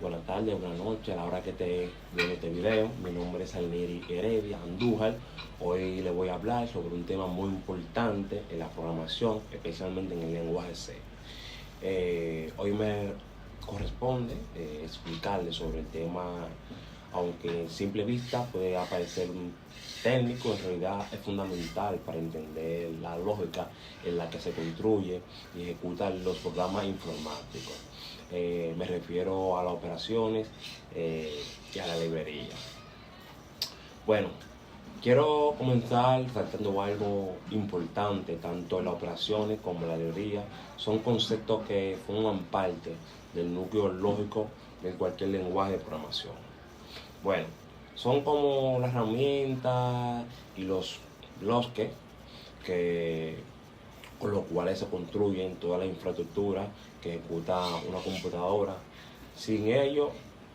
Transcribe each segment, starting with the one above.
buenas tardes, buenas noches a la hora que esté viendo este video. Mi nombre es Alneri Heredia Andújar. Hoy les voy a hablar sobre un tema muy importante en la programación, especialmente en el lenguaje C. Hoy me corresponde explicarles sobre el tema, aunque en simple vista puede parecer técnico, en realidad es fundamental para entender la lógica en la que se construye y ejecutan los programas informáticos. Me refiero a las operaciones y a la librería. Bueno, quiero comenzar tratando algo importante, tanto en las operaciones como en la librería. Son conceptos que forman parte del núcleo lógico de cualquier lenguaje de programación. Bueno, son como las herramientas y los bloques con los cuales se construyen toda la infraestructura que ejecuta una computadora. Sin ello,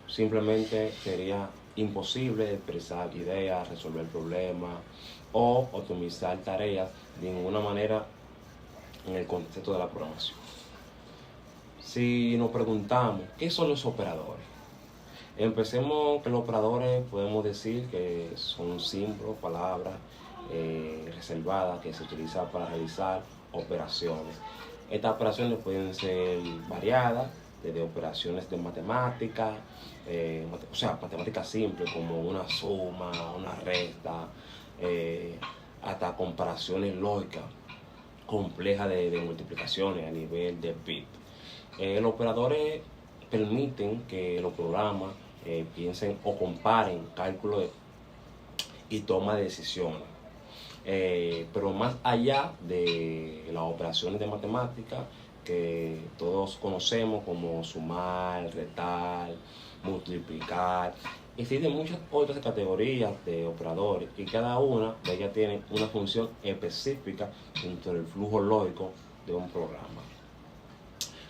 simplemente sería imposible expresar ideas, resolver problemas o optimizar tareas de ninguna manera en el contexto de la programación. Si nos preguntamos, ¿qué son los operadores? Empecemos que los operadores podemos decir que son símbolos, palabras reservadas que se utilizan para realizar operaciones. Estas operaciones pueden ser variadas, desde operaciones de matemática, matemáticas simples como una suma, una resta, hasta comparaciones lógicas complejas de multiplicaciones a nivel de bit. Los operadores permiten que los programas piensen o comparen cálculos y toma de decisiones. Pero más allá de las operaciones de matemática que todos conocemos como sumar, restar, multiplicar, existen muchas otras categorías de operadores y cada una de ellas tiene una función específica dentro del flujo lógico de un programa.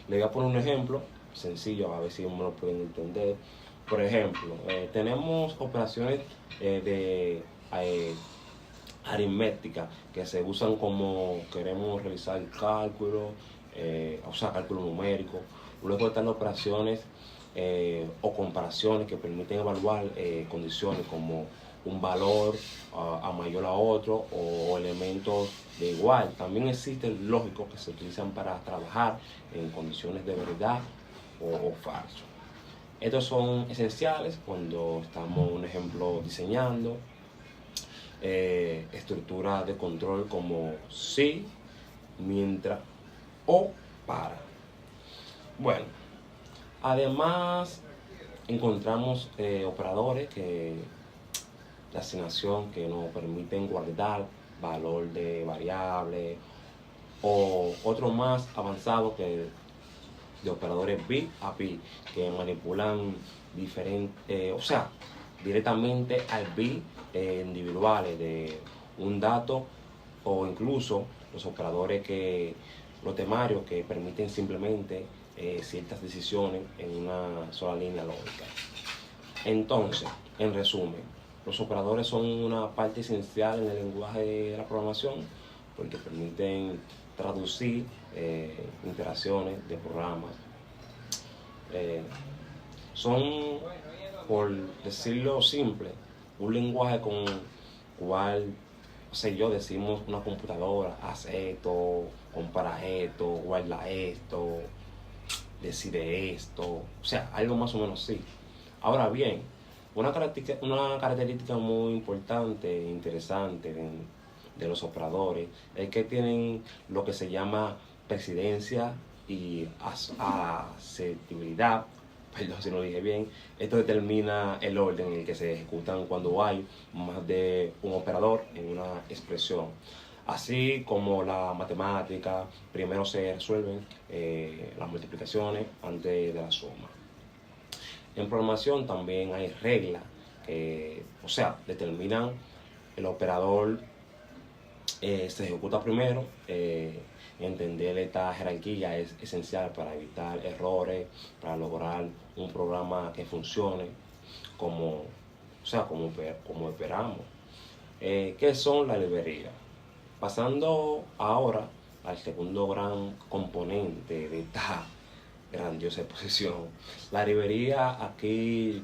Le voy a poner un ejemplo sencillo a ver si me lo pueden entender. Por ejemplo, tenemos operaciones de aritmética que se usan como queremos realizar cálculo, cálculo numérico. Luego están operaciones o comparaciones que permiten evaluar condiciones como un valor a mayor a otro o elementos de igual. También existen lógicos que se utilizan para trabajar en condiciones de verdad o falso. Estos son esenciales cuando estamos, un ejemplo, diseñando estructura de control como si, mientras o para. Bueno, además encontramos operadores de asignación que nos permiten guardar valor de variable o otro más avanzado que de operadores bit a bit que manipulan directamente al bit individuales de un dato, o incluso los operadores los temarios que permiten simplemente ciertas decisiones en una sola línea lógica. Entonces, en resumen, los operadores son una parte esencial en el lenguaje de la programación porque permiten traducir interacciones de programas. Son, por decirlo simple, un lenguaje con el cual, decimos una computadora, hace esto, compara esto, guarda esto, decide esto, algo más o menos así. Ahora bien, una característica muy importante e interesante de los operadores es que tienen lo que se llama presidencia y asertibilidad. Perdón si no lo dije bien. Esto determina el orden en el que se ejecutan cuando hay más de un operador en una expresión. Así como la matemática, primero se resuelven las multiplicaciones antes de la suma. En programación también hay reglas que, determinan el operador se ejecuta primero. Entender esta jerarquía es esencial para evitar errores, para lograr un programa que funcione como esperamos. ¿Qué son las librerías? Pasando ahora al segundo gran componente de esta grandiosa exposición. La librería aquí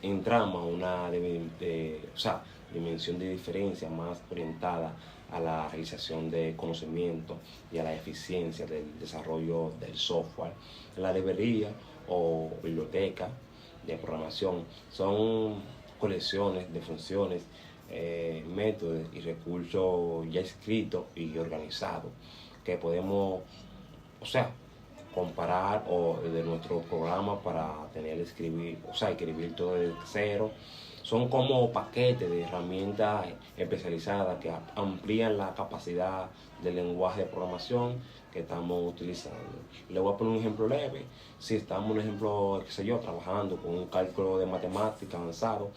entrama una dimensión de diferencia más orientada a la realización de conocimiento y a la eficiencia del desarrollo del software. La librería o biblioteca de programación son colecciones de funciones, métodos y recursos ya escritos y organizados que podemos, o sea, comparar o de nuestro programa para tener escribir, o sea, escribir todo de cero. Son como paquetes de herramientas especializadas que amplían la capacidad del lenguaje de programación que estamos utilizando. Le voy a poner un ejemplo leve. Si estamos, un ejemplo, qué sé yo, trabajando con un cálculo de matemática avanzado,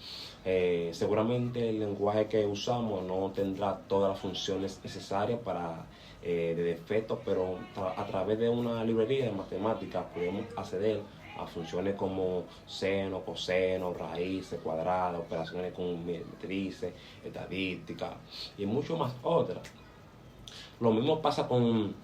seguramente el lenguaje que usamos no tendrá todas las funciones necesarias para de defecto, pero a través de una librería de matemáticas podemos acceder a funciones como seno, coseno, raíces, cuadradas, operaciones con matrices, estadística y mucho más otras. Lo mismo pasa con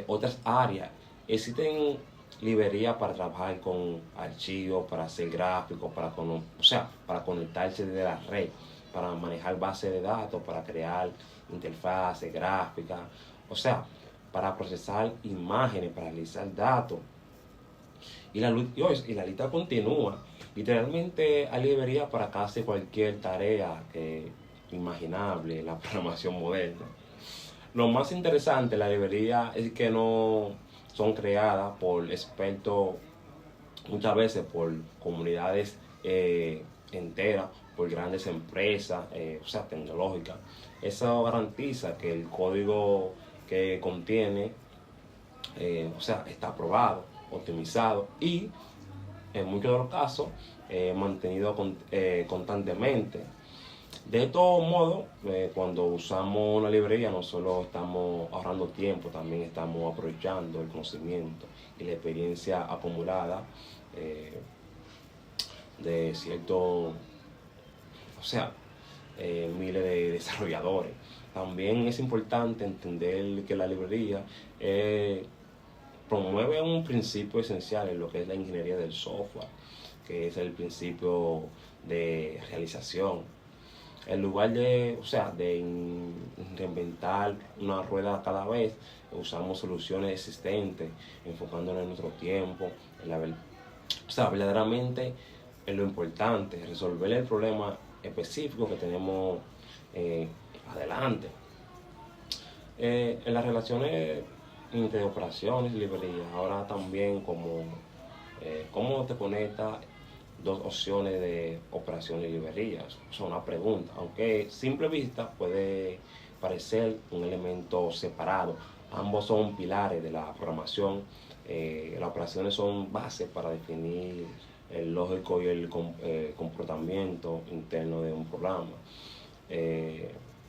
otras áreas. Existen librerías para trabajar con archivos, para hacer gráficos, para conectarse desde la red, para manejar bases de datos, para crear interfaces, gráficas, para procesar imágenes, para analizar datos. Y la lista continúa. Literalmente hay librerías para casi cualquier tarea imaginable en la programación moderna. Lo más interesante de la librería es que no son creadas por expertos, muchas veces por comunidades enteras, por grandes empresas, tecnológicas. Eso garantiza que el código que contiene, está aprobado, optimizado y en muchos de los casos mantenido constantemente. De todos modos, cuando usamos una librería no solo estamos ahorrando tiempo, también estamos aprovechando el conocimiento y la experiencia acumulada de ciertos, miles de desarrolladores. También es importante entender que la librería promueve un principio esencial en lo que es la ingeniería del software, que es el principio de realización. En lugar de reinventar una rueda cada vez, usamos soluciones existentes, enfocándonos en nuestro tiempo, verdaderamente en lo importante, resolver el problema específico que tenemos adelante. En las relaciones entre operaciones y librerías, ahora también como cómo te conectas dos opciones de operación y librerías. Es una pregunta, aunque a simple vista puede parecer un elemento separado. Ambos son pilares de la programación. Las operaciones son bases para definir el lógico y el comportamiento interno de un programa.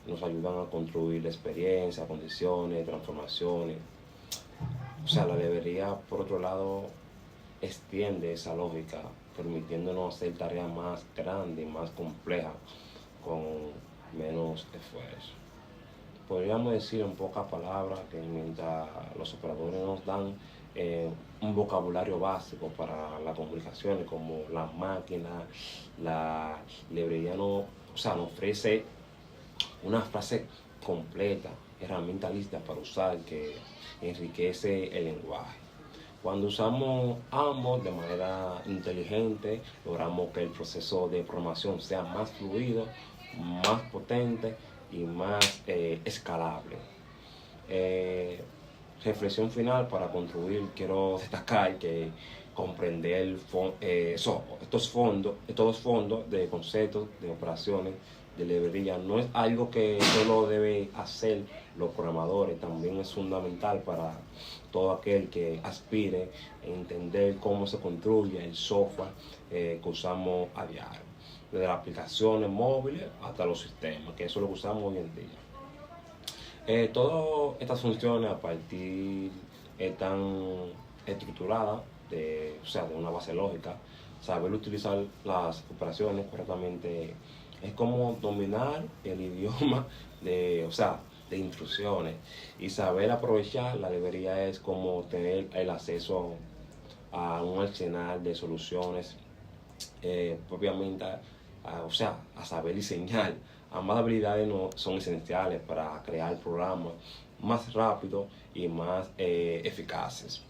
Nos ayudan a construir la experiencia, condiciones, transformaciones. La librería, por otro lado, extiende esa lógica, permitiéndonos hacer tareas más grandes y más complejas con menos esfuerzo. Podríamos decir en pocas palabras que mientras los operadores nos dan un vocabulario básico para las comunicaciones como las máquinas, la librería nos ofrece una frase completa, herramienta lista para usar que enriquece el lenguaje. Cuando usamos ambos de manera inteligente, logramos que el proceso de programación sea más fluido, más potente y más escalable. Reflexión final para concluir, quiero destacar que comprender estos fondos de conceptos, de operaciones, de librería, no es algo que solo debe hacer los programadores, también es fundamental para todo aquel que aspire a entender cómo se construye el software que usamos a diario, desde las aplicaciones móviles hasta los sistemas, que eso es lo que usamos hoy en día. Todas estas funciones a partir están estructuradas de una base lógica. Saber utilizar las operaciones correctamente es como dominar el idioma de instrucciones, y saber aprovechar la librería es como tener el acceso a un arsenal de soluciones, propiamente, o sea, a saber diseñar. Ambas habilidades no, son esenciales para crear programas más rápidos y más eficaces.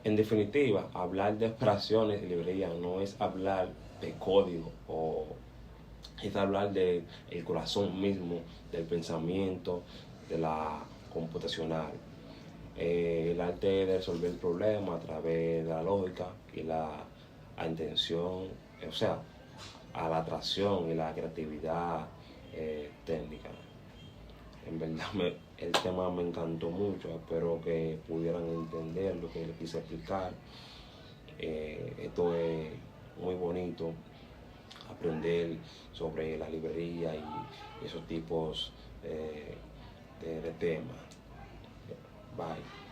En definitiva, hablar de operaciones de librería no es hablar de código, es hablar del corazón mismo del pensamiento, de la computacional. El arte de resolver el problema a través de la lógica y la intención, o sea, a la atracción y la creatividad técnica. En verdad el tema me encantó mucho, espero que pudieran entender lo que les quise explicar. Esto es muy bonito, aprender sobre la librería y esos tipos de temas. Bye.